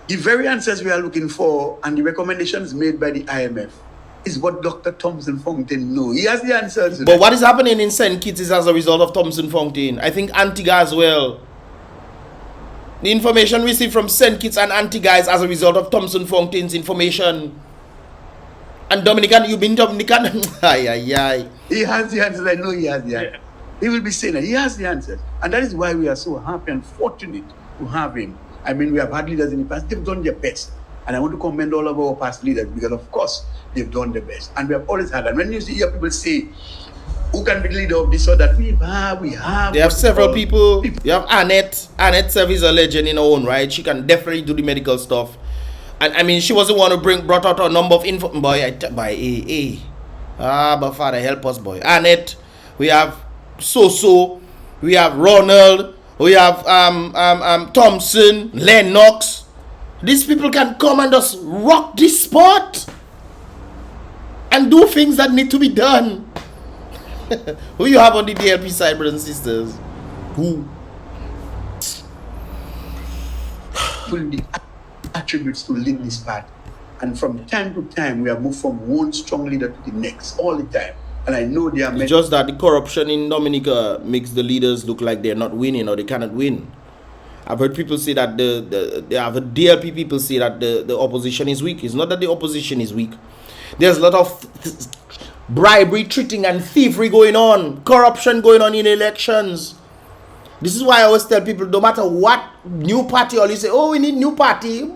Speaker 4: the very answers we are looking for and the recommendations made by the IMF is what Dr. Thompson Fontaine knows. He has the answers.
Speaker 1: But what is happening in St. Kitts is as a result of Thompson Fontaine. I think Antigua as well. The information received from St. Kitts and Antigua is as a result of Thompson Fontaine's information. And Dominican, you've been Dominican. He
Speaker 4: has the answers. I know he has the answers. He will be saying that he has the answers. And that is why we are so happy and fortunate to have him. I mean, we have had leaders in the past. They've done their best. And I want to commend all of our past leaders because, of course, they've done their best. And we have always had. And when you hear people say, who can be the leader of this or that, we have.
Speaker 1: They have several people. You have Annette. Annette Sev is a legend in her own right. She can definitely do the medical stuff. And I mean, she was the one who brought out a number of info. But Father, help us, boy. Annette. We have So. We have Ronald. We have Thompson, Lennox. These people can come and just rock this spot and do things that need to be done. Who you have on the DLP side, brothers and sisters? Who?
Speaker 4: The attributes to lead this path. And from time to time, we have moved from one strong leader to the next, all the time. And I know they are
Speaker 1: it's just that the corruption in Dominica makes the leaders look like they're not winning or they cannot win. I've heard people say that the DLP people say that the opposition is weak. It's not that the opposition is weak. There's a lot of bribery, treating, and thievery going on, corruption going on in elections. This is why I always tell people, no matter what new party, all you say, oh, we need new party,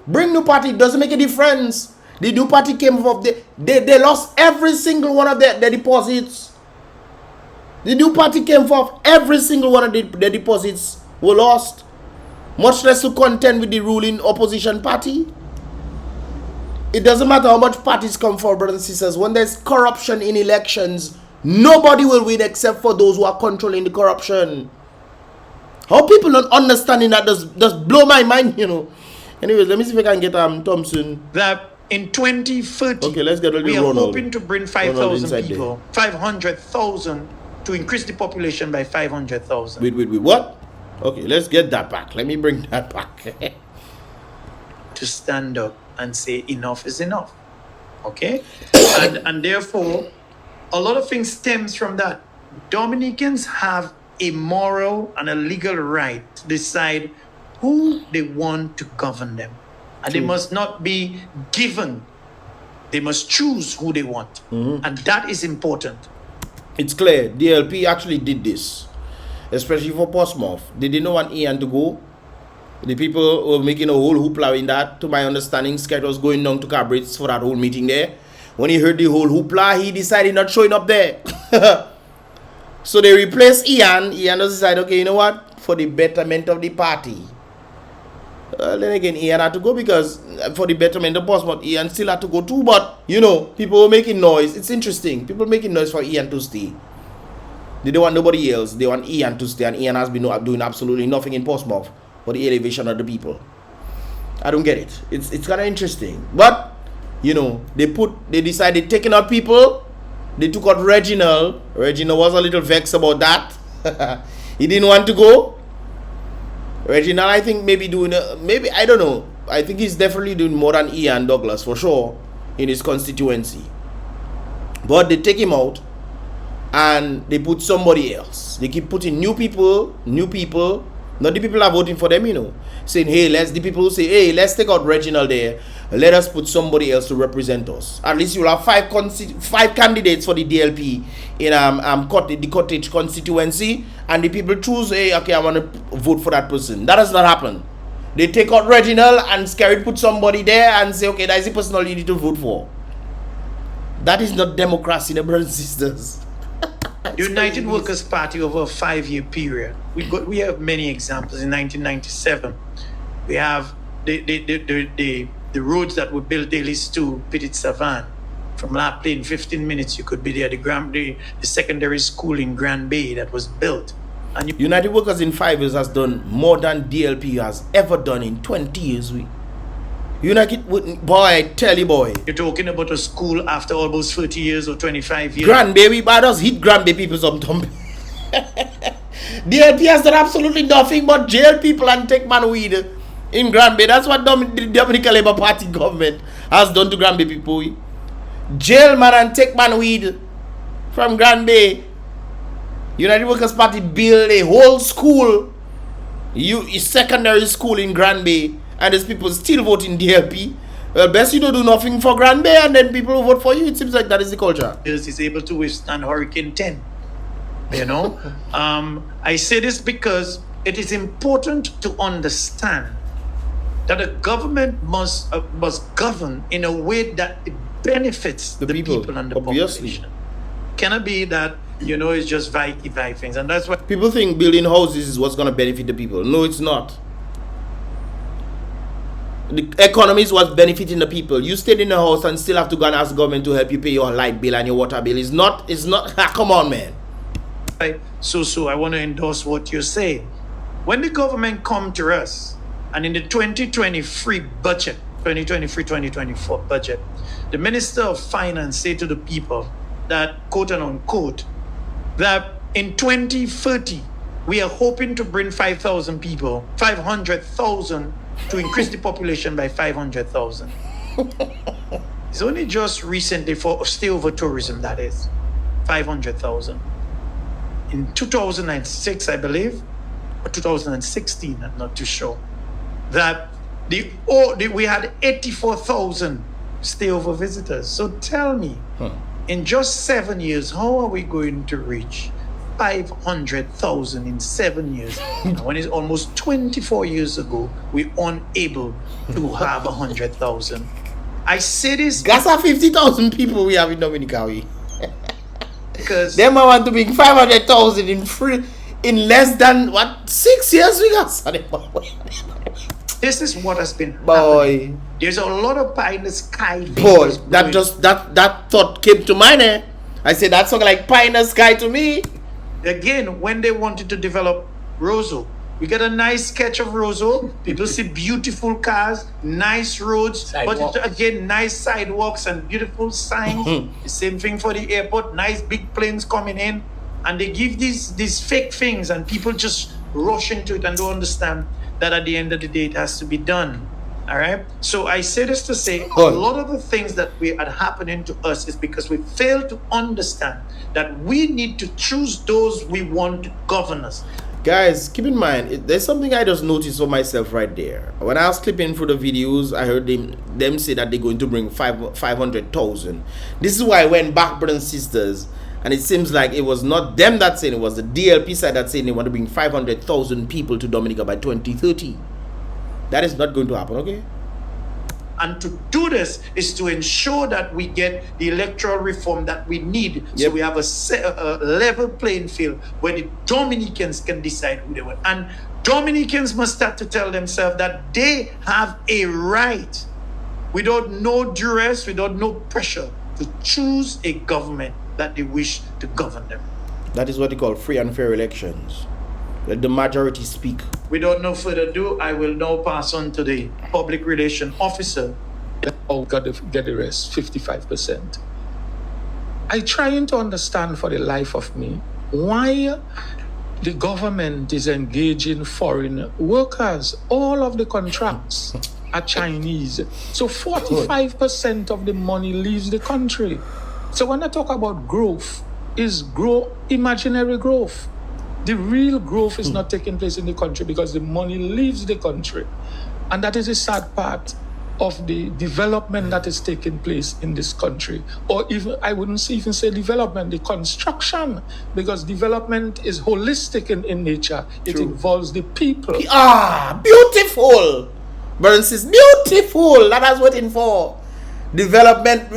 Speaker 1: bring new party. It doesn't make a difference. The new party came up, they lost every single one of their deposits. The new party came forth, every single one of their deposits were lost. Much less to contend with the ruling opposition party. It doesn't matter how much parties come forward, brothers and sisters. When there's corruption in elections, nobody will win except for those who are controlling the corruption. How people not understanding that does blow my mind, Anyways, let me see if I can get Thompson.
Speaker 5: That in 2030,
Speaker 1: okay, let's get
Speaker 5: we are hoping to bring 5,000 people, 500,000 to increase the population by 500,000.
Speaker 1: Wait, what? Okay, let's get that back. Let me bring that back.
Speaker 5: To stand up and say enough is enough. Okay? and therefore, a lot of things stems from that. Dominicans have a moral and a legal right to decide who they want to govern them. And they must not be given. They must choose who they want. And that is important.
Speaker 1: It's clear. DLP actually did this. Especially for Portsmouth. They didn't want Ian to go. The people were making a whole hoopla in that. To my understanding, Skerrit was going down to Cabrits for that whole meeting there. When he heard the whole hoopla, he decided not showing up there. So they replace Ian. Ian does decide, okay, you know what? For the betterment of the party. Then again, Ian had to go because for the betterment of Portsmouth, Ian still had to go too. But, you know, people were making noise. It's interesting. People making noise for Ian to stay. They don't want nobody else. They want Ian to stay. And Ian has been doing absolutely nothing in Portsmouth for the elevation of the people. I don't get it. It's kind of interesting. But, you know, they decided taking out people. They took out Reginald. Reginald was a little vexed about that. He didn't want to go. Reginald, I think, maybe I don't know. I think he's definitely doing more than Ian Douglas for sure in his constituency. But they take him out and they put somebody else. They keep putting new people, not the people that are voting for them, you know, saying, hey, the people who say, hey, let's take out Reginald there, let us put somebody else to represent us. At least you'll have five candidates for the DLP in the Cottage constituency, and the people choose, hey, okay, I want to vote for that person. That does not happen. They take out Reginald and Skerrit put somebody there and say, okay, that is the person you need to vote for. That is not democracy, brothers and sisters.
Speaker 5: United Workers' Party over a 5-year period. We have many examples. In 1997, we have the roads that were built daily to Petit Savan. From La Plaine, 15 minutes you could be there. The secondary school in Grand Bay that was built. And
Speaker 1: United Workers in 5 years has done more than DLP has ever done in 20 years. United, boy, I tell you, boy.
Speaker 5: You're talking about a school after almost 30 years or 25 years.
Speaker 1: Grand Bay, we just hit Grand Bay people sometimes. DLP has done absolutely nothing but jail people and take man weed in Grand Bay. That's what the Dominica Labour Party government has done to Grand Bay people. Jail man and take man weed from Grand Bay. United Workers Party build a whole school, a secondary school in Grand Bay, and there's people still voting DLP. Well, best you don't do nothing for Grand Bay, and then people will vote for you. It seems like that is the culture.
Speaker 5: Is able to withstand Hurricane 10. You know, I say this because it is important to understand that a government must govern in a way that it benefits the people and the population. Cannot be that, you know, it's just vie things, and that's why
Speaker 1: people think building houses is what's going to benefit the people. No, it's not. The economy is what's benefiting the people. You stayed in a house and still have to go and ask the government to help you pay your light bill and your water bill. It's not. Come on, man.
Speaker 5: So I want to endorse what you're saying. When the government come to us, and in the 2023 budget, 2023-2024 budget, the Minister of Finance say to the people that, quote and unquote, that in 2030, we are hoping to bring 5,000 people, 500,000 to increase the population by 500,000. It's only just recently for stay over tourism, that is, 500,000. In 2006, I believe, or 2016, I'm not too sure, that we had 84,000 stay over visitors. So tell me, in just 7 years, how are we going to reach 500,000 in 7 years? When it's almost 24 years ago, we unable to have 100,000. I say this.
Speaker 1: That's 50,000 people we have in Dominica.
Speaker 5: Because
Speaker 1: them I want to bring 500,000 in less than 6 years we got.
Speaker 5: This is what has been happening. There's a lot of pie in the sky.
Speaker 1: Boy, that thought came to mind. I said that sounded like pie in the sky to me.
Speaker 5: Again, when they wanted to develop Roseau, we get a nice sketch of Roseau. People see beautiful cars, nice roads, but again, nice sidewalks and beautiful signs. The same thing for the airport, nice big planes coming in, and they give these fake things, and people just rush into it and don't understand that at the end of the day, it has to be done. All right. So I say this to say a lot of the things that are happening to us is because we fail to understand that we need to choose those we want to govern us.
Speaker 1: Guys, keep in mind, there's something I just noticed for myself right there. When I was clipping through the videos, I heard them say that they're going to bring 500,000. This is why I went back, brothers and sisters, and it seems like it was not them that saying, it was the DLP side that saying they want to bring 500,000 people to Dominica by 2030. That is not going to happen, okay?
Speaker 5: And to do this is to ensure that we get the electoral reform that we need. So we have a level playing field where the Dominicans can decide who they want. And Dominicans must start to tell themselves that they have a right, without no duress, without no pressure, to choose a government that they wish to govern them.
Speaker 1: That is what they call free and fair elections. Let the majority speak.
Speaker 5: Without no further ado, I will now pass on to the public relation officer.
Speaker 3: Oh, got to get the rest, 55%. I trying to understand for the life of me why the government is engaging foreign workers. All of the contracts are Chinese. So 45% of the money leaves the country. So when I talk about growth, is imaginary growth. The real growth is not taking place in the country because the money leaves the country. And that is a sad part of the development that is taking place in this country. Or even, I wouldn't even say development, the construction, because development is holistic in nature. It involves the people.
Speaker 1: Beautiful! Brothers and sisters, beautiful! That I was waiting for. Development,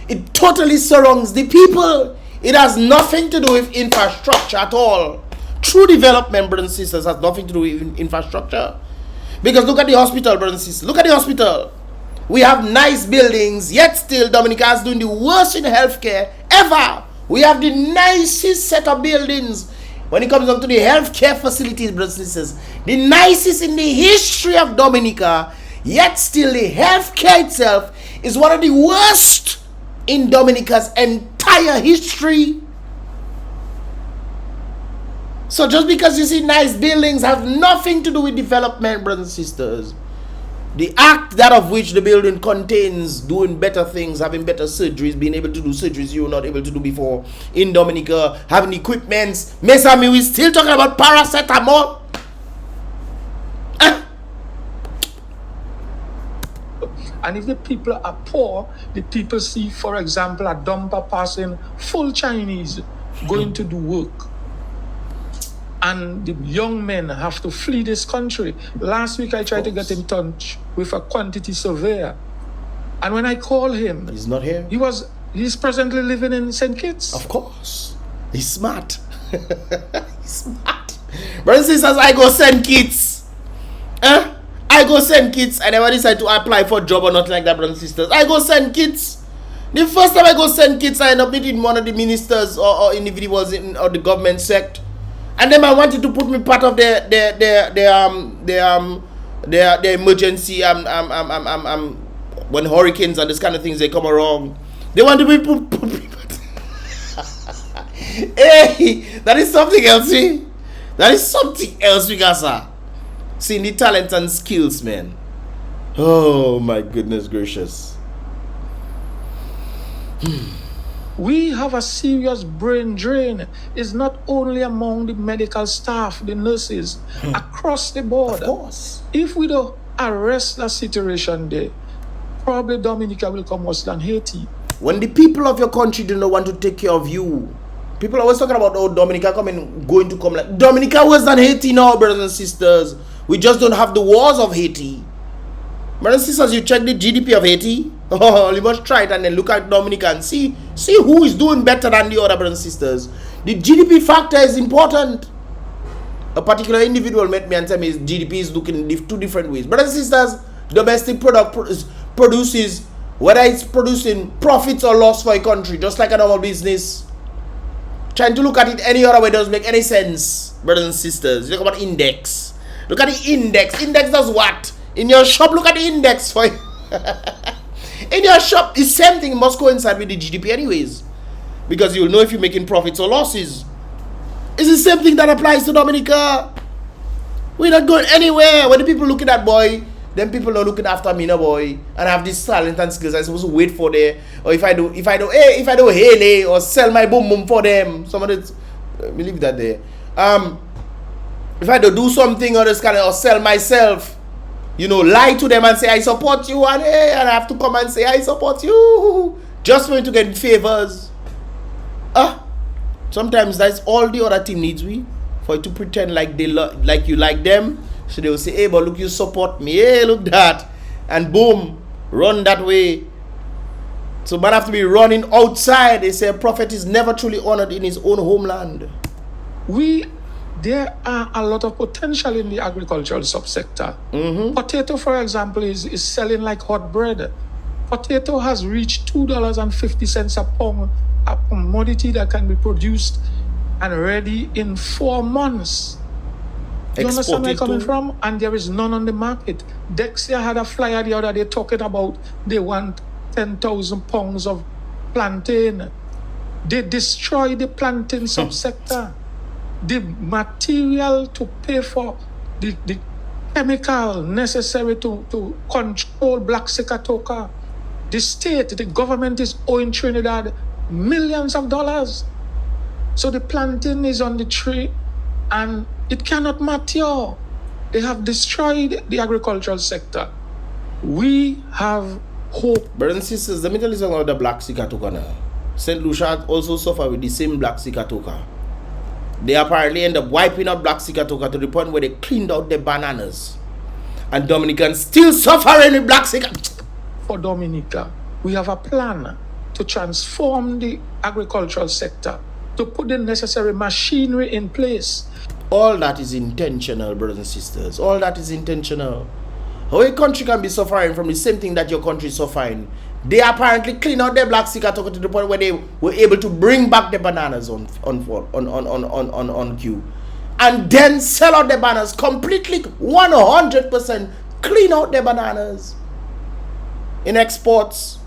Speaker 1: it totally surrounds the people. It has nothing to do with infrastructure at all. True development, brothers and sisters, has nothing to do with infrastructure. Because look at the hospital, brothers and sisters. Look at the hospital. We have nice buildings, yet still Dominica is doing the worst in healthcare ever. We have the nicest set of buildings when it comes down to the healthcare facilities, brothers and sisters. The nicest in the history of Dominica, yet still the healthcare itself is one of the worst in Dominica's entire history. So just because you see nice buildings have nothing to do with development, brothers and sisters. The act that of which the building contains doing better things, having better surgeries, being able to do surgeries you were not able to do before in Dominica, having equipments. Mesami, we still talking about paracetamol.
Speaker 3: And if the people are poor, the people see, for example, a dumper passing full Chinese going to do work. And the young men have to flee this country. Last week I tried to get in touch with a quantity surveyor. And when I call him,
Speaker 1: he's not here.
Speaker 3: He's presently living in St. Kitts.
Speaker 1: Of course. He's smart. He's smart. Brothers and sisters, I go St. Kitts. I go St. Kitts. I never decide to apply for a job or nothing like that, brothers and sisters. I go St. Kitts. The first time I go St. Kitts, I end up meeting one of the ministers or individuals in the government sector. And then I wanted to put me part of their emergency when hurricanes and this kind of things they come around. They want to be put Hey, that is something else, see? That is something else, Mikasa. Seeing the talent and skills, man. Oh my goodness gracious.
Speaker 3: We have a serious brain drain. It's not only among the medical staff, the nurses, across the board.
Speaker 1: Of course.
Speaker 3: If we don't arrest that situation there, probably Dominica will come worse than Haiti.
Speaker 1: When the people of your country do not want to take care of you, people are always talking about, oh, Dominica going to come like Dominica worse than Haiti now, brothers and sisters. We just don't have the wars of Haiti. Brothers and sisters, you check the GDP of Haiti. Oh, you must try it and then look at Dominica and see who is doing better than the other, brothers and sisters. The GDP factor is important. A particular individual met me and tell me his GDP is looking in two different ways. Brothers and sisters, domestic product produces, whether it's producing profits or loss for a country, just like a normal business. Trying to look at it any other way doesn't make any sense, brothers and sisters. Look about index. Look at the index. Index does what? In your shop, look at the index for in your shop, the same thing must coincide with the GDP anyways. Because you'll know if you're making profits or losses. It's the same thing that applies to Dominica. We're not going anywhere. When the people looking at boy, then people are looking after me, no boy, and have this talent and skills. I'm supposed to wait for them. Or if I do hail or sell my boom boom for them. Somebody believe that there. If I do something or this kind of or sell myself. You know, lie to them and say, I support you, and hey, and I have to come and say, I support you, just for me to get favors. Sometimes that's all the other team needs, for you to pretend like they like you like them. So they will say, hey, but look, you support me, hey, look that. And boom, run that way. So man have to be running outside. They say a prophet is never truly honored in his own homeland.
Speaker 3: There are a lot of potential in the agricultural subsector. Potato, for example, is selling like hot bread. Potato has reached $2.50 a pound, a commodity that can be produced and ready in 4 months. You understand where I'm coming from? And there is none on the market. Dexia had a flyer the other day talking about they want 10,000 pounds of plantain. They destroy the plantain subsector. The material to pay for the chemical necessary to control black Sikatoka. The state, the government is owing Trinidad millions of dollars. So the plantain is on the tree and it cannot mature. They have destroyed the agricultural sector. We have hope.
Speaker 1: Brothers and sisters, let me tell you something about the black Sikatoka now. St. Lucia also suffer with the same black Sikatoka. They apparently end up wiping out black Sikatoka to the point where they cleaned out the bananas. And Dominicans still suffering with black Sikatoka.
Speaker 3: For Dominica, we have a plan to transform the agricultural sector, to put the necessary machinery in place.
Speaker 1: All that is intentional, brothers and sisters. All that is intentional. How a country can be suffering from the same thing that your country is suffering? They apparently clean out their black Sikatoka to the point where they were able to bring back the bananas on queue, and then sell out the bananas completely, 100%. Clean out the bananas in exports.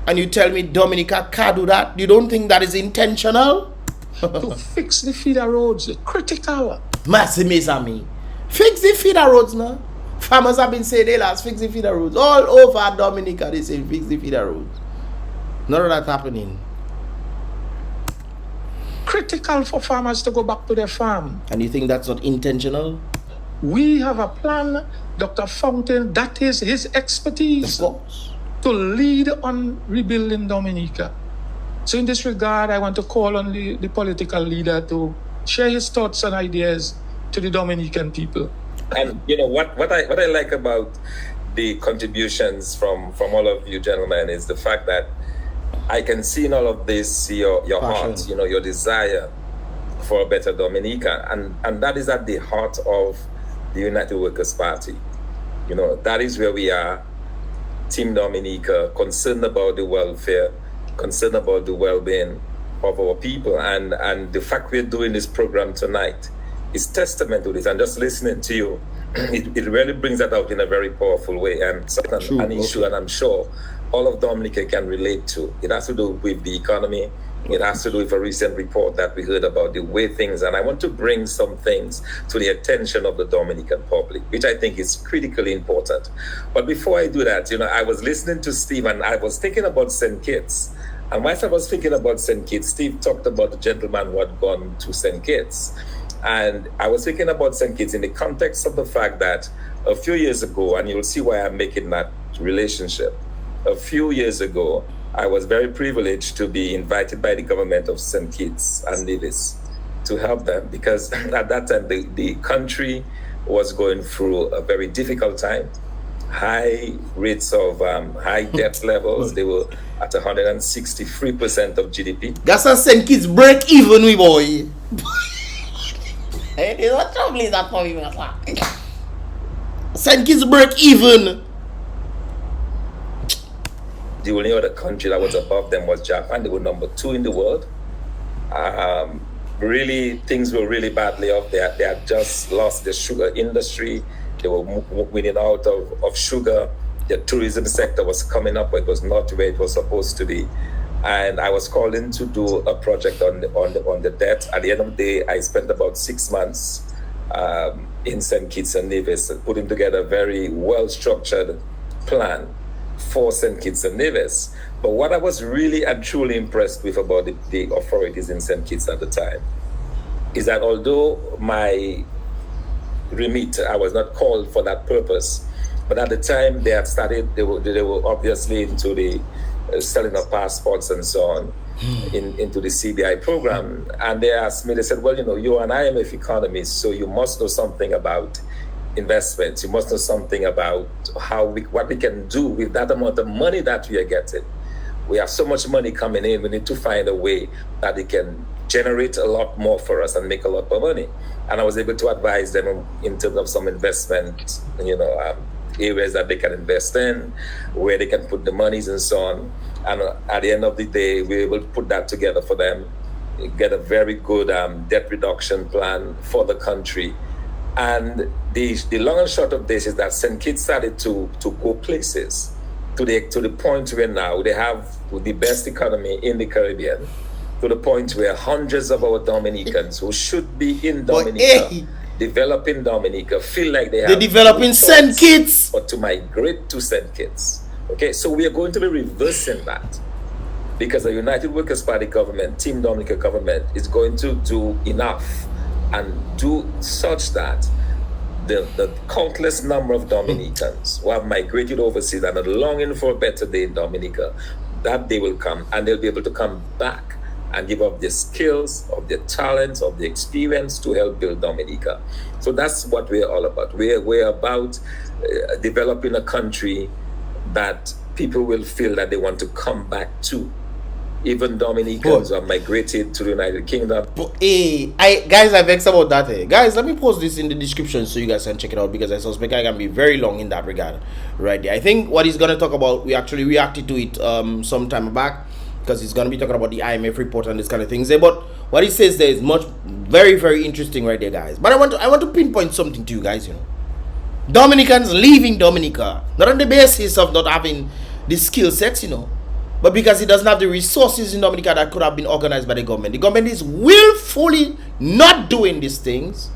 Speaker 1: And you tell me Dominica can't do that? You don't think that is intentional?
Speaker 3: To fix the feeder roads, critical.
Speaker 1: Massimizami. Fix the feeder roads now. Farmers have been saying they last fix the feeder roads. All over Dominica they say fix the feeder roads. None of that happening.
Speaker 3: Critical for farmers to go back to their farm.
Speaker 1: And you think that's not intentional?
Speaker 3: We have a plan, Dr. Fountain, that is his expertise.
Speaker 1: Of course.
Speaker 3: To lead on rebuilding Dominica. So in this regard, I want to call on the political leader to share his thoughts and ideas to the Dominican people.
Speaker 6: And you know what I like about the contributions from all of you gentlemen is the fact that I can see in all of this your heart, you know, your desire for a better Dominica, and that is at the heart of the United Workers' Party. You know, that is where we are, Team Dominica, concerned about the welfare, concerned about the well-being of our people, and the fact we're doing this program tonight is testament to this. And just listening to you, it really brings that out in a very powerful way, and an issue, and I'm sure all of Dominica can relate to. It has to do with the economy. It has to do with a recent report that we heard about the way things, and I want to bring some things to the attention of the Dominican public, which I think is critically important. But before I do that, you know, I was listening to Steve and I was thinking about St. Kitts. And whilst I was thinking about St. Kitts, Steve talked about the gentleman who had gone to St. Kitts. And I was thinking about St. Kitts in the context of the fact that a few years ago, and you'll see why I'm making that relationship, a few years ago, I was very privileged to be invited by the government of St. Kitts and Nevis to help them, because at that time the country was going through a very difficult time, high rates of high debt levels. They were at 163% of GDP.
Speaker 1: That's a St. Kitts break even, we boy. What trouble is that for me? St. Kitts break even.
Speaker 6: The only other country that was above them was Japan. They were number 2 in the world. Really, things were really badly off. They had just lost the sugar industry. They were winning out of sugar. The tourism sector was coming up, but it was not where it was supposed to be. And I was called in to do a project on the debt. At the end of the day, I spent about 6 months in St. Kitts and Nevis, putting together a very well-structured plan for St. Kitts and Nevis. But what I was really and truly impressed with about the authorities in St. Kitts at the time is that although my remit, I was not called for that purpose, but at the time they had started, they were obviously into the selling of passports and so on into the CBI program. And they asked me, they said, well, you know, you're an IMF economist, so you must know something about investments. You must know something about what we can do with that amount of money that we are getting. We have so much money coming in. We need to find a way that it can generate a lot more for us and make a lot more money. And I was able to advise them in terms of some investment, areas that they can invest in, where they can put the monies and so on. And at the end of the day, we were able to put that together for them, get a very good debt reduction plan for the country. And the long and short of this is that St. Kitts started to go places to the point where now they have the best economy in the Caribbean, to the point where hundreds of our Dominicans who should be in Dominica, developing Dominica, feel like they're
Speaker 1: developing St. Kitts,
Speaker 6: or to migrate to St. Kitts. Okay, so we are going to be reversing that, because the United Workers' Party government, Team Dominica government, is going to do enough and do such that the countless number of Dominicans who have migrated overseas and are longing for a better day in Dominica, that day will come and they'll be able to come back and give up their skills, of their talents, of their experience to help build Dominica. So that's what we're all about. We're about developing a country that people will feel that they want to come back to. Even Dominicans who have migrated to the United Kingdom.
Speaker 1: Guys, I vexed about that. Guys, let me post this in the description so you guys can check it out, because I suspect I can be very long in that regard. Right there. I think what he's gonna talk about, we actually reacted to it some time back, because he's gonna be talking about the IMF report and this kind of things there. But what he says there is very, very interesting right there, guys. But I want to pinpoint something to you guys. Dominicans leaving Dominica, not on the basis of not having the skill sets, but because it doesn't have the resources in Dominica that could have been organized by the government. The government is willfully not doing these things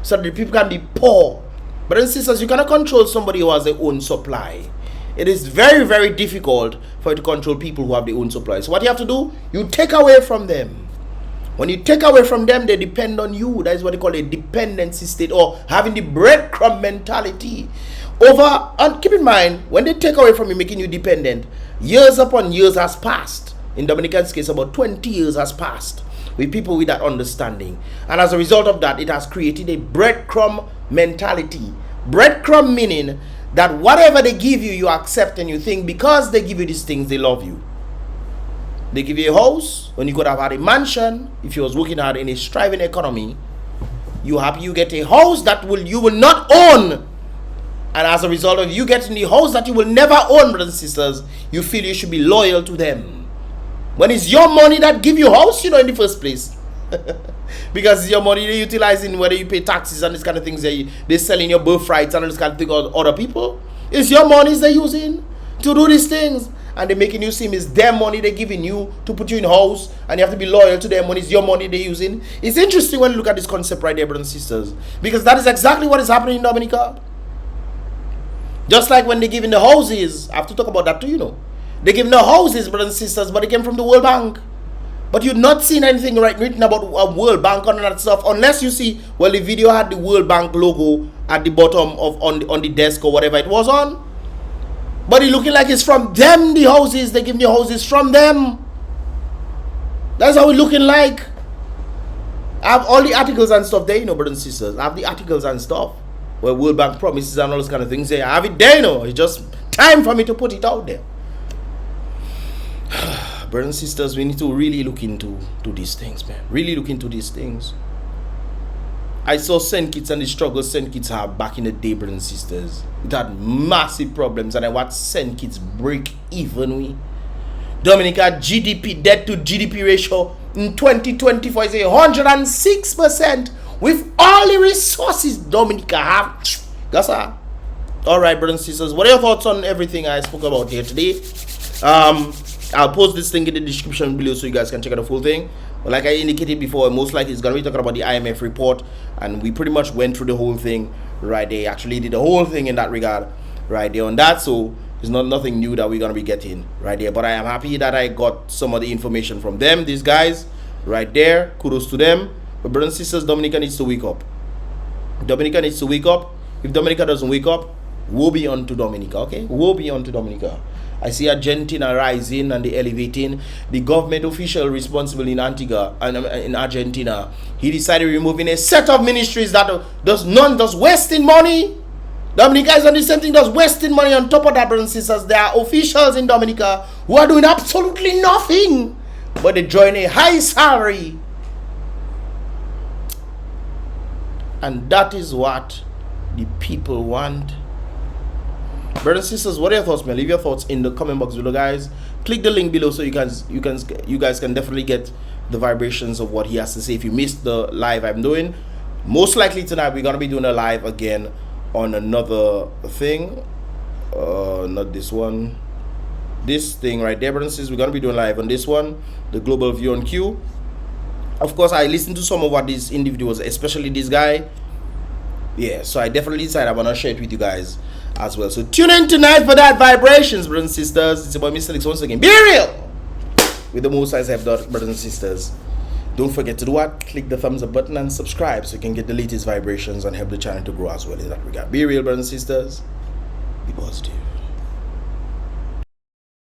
Speaker 1: so that the people can be poor. Brothers and sisters, you cannot control somebody who has their own supply. It is very, very difficult for you to control people who have their own supply. So what you have to do, you take away from them. When you take away from them, they depend on you. That is what they call a dependency state, or having the breadcrumb mentality. And keep in mind, when they take away from you, making you dependent, years upon years has passed. In Dominican's case, about 20 years has passed with people with that understanding. And as a result of that, it has created a breadcrumb mentality. Breadcrumb meaning that whatever they give you, you accept, and you think because they give you these things, they love you. They give you a house when you could have had a mansion. If you was working hard in a striving economy, you happy you get a house that you will not own. And as a result of you getting the house that you will never own, brothers and sisters, you feel you should be loyal to them. When it's your money that give you house, in the first place. Because it's your money they're utilizing, whether you pay taxes and this kind of things, they're selling your birthrights and all this kind of thing on other people. It's your money they're using to do these things. And they're making you seem it's their money they're giving you to put you in house, and you have to be loyal to them when it's your money they're using. It's interesting when you look at this concept right there, brothers and sisters, because that is exactly what is happening in Dominica. Just like when they're giving the houses, I have to talk about that too, They're giving the houses, brothers and sisters, but they came from the World Bank. But you've not seen anything written about a World Bank and that stuff, unless you see, well, the video had the World Bank logo at the bottom of on the desk or whatever it was on. But it looking like it's from them, the houses. They give the houses from them. That's how it looking like. I have all the articles and stuff there, brothers and sisters. I have the articles and stuff where World Bank promises and all those kind of things there. I have it there, It's just time for me to put it out there. Brothers and sisters, we need to really look into these things, man. Really look into these things. I saw St. Kitts and the struggles St. Kitts have back in the day, brothers and sisters. It had massive problems, and I watched St. Kitts break even with. Dominica GDP, debt to GDP ratio in 2024 is 106%. With all the resources Dominica have. That's all. Alright, brothers and sisters, what are your thoughts on everything I spoke about here today? I'll post this link in the description below so you guys can check out the full thing. But like I indicated before, most likely it's going to be talking about the IMF report, and we pretty much went through the whole thing right there. Actually did the whole thing in that regard right there on that, so it's nothing new that we're going to be getting right there. But I am happy that I got some of the information from them, these guys right there. Kudos to them. But brothers and sisters, Dominica needs to wake up. Dominica needs to wake up. If Dominica doesn't wake up, woe be unto Dominica, okay? Woe be unto Dominica. I see Argentina rising and they elevating. The government official responsible in Antigua and in Argentina, he decided removing a set of ministries that does wasting money. Dominica is on the same thing, does wasting money. On top of that, brothers and sisters, there are officials in Dominica who are doing absolutely nothing, but they join a high salary. And that is what the people want. Brothers and sisters, what are your thoughts, man? Leave your thoughts in the comment box below, guys. Click the link below so you guys can definitely get the vibrations of what he has to say. If you missed the live I'm doing, most likely tonight we're gonna be doing a live again on another thing. Not this one. This thing right there, brothers and sisters. We're gonna be doing live on this one, the global view on Q. Of course, I listened to some of what these individuals, especially this guy. Yeah, so I definitely decided I want to share it with you guys as well. So tune in tonight for that vibrations, brothers and sisters. It's about Mr. Alex once again. Be real with the most I have done, brothers and sisters. Don't forget to do what? Click the thumbs up button and subscribe so you can get the latest vibrations and help the channel to grow as well in that regard. Be real, brothers and sisters. Be positive.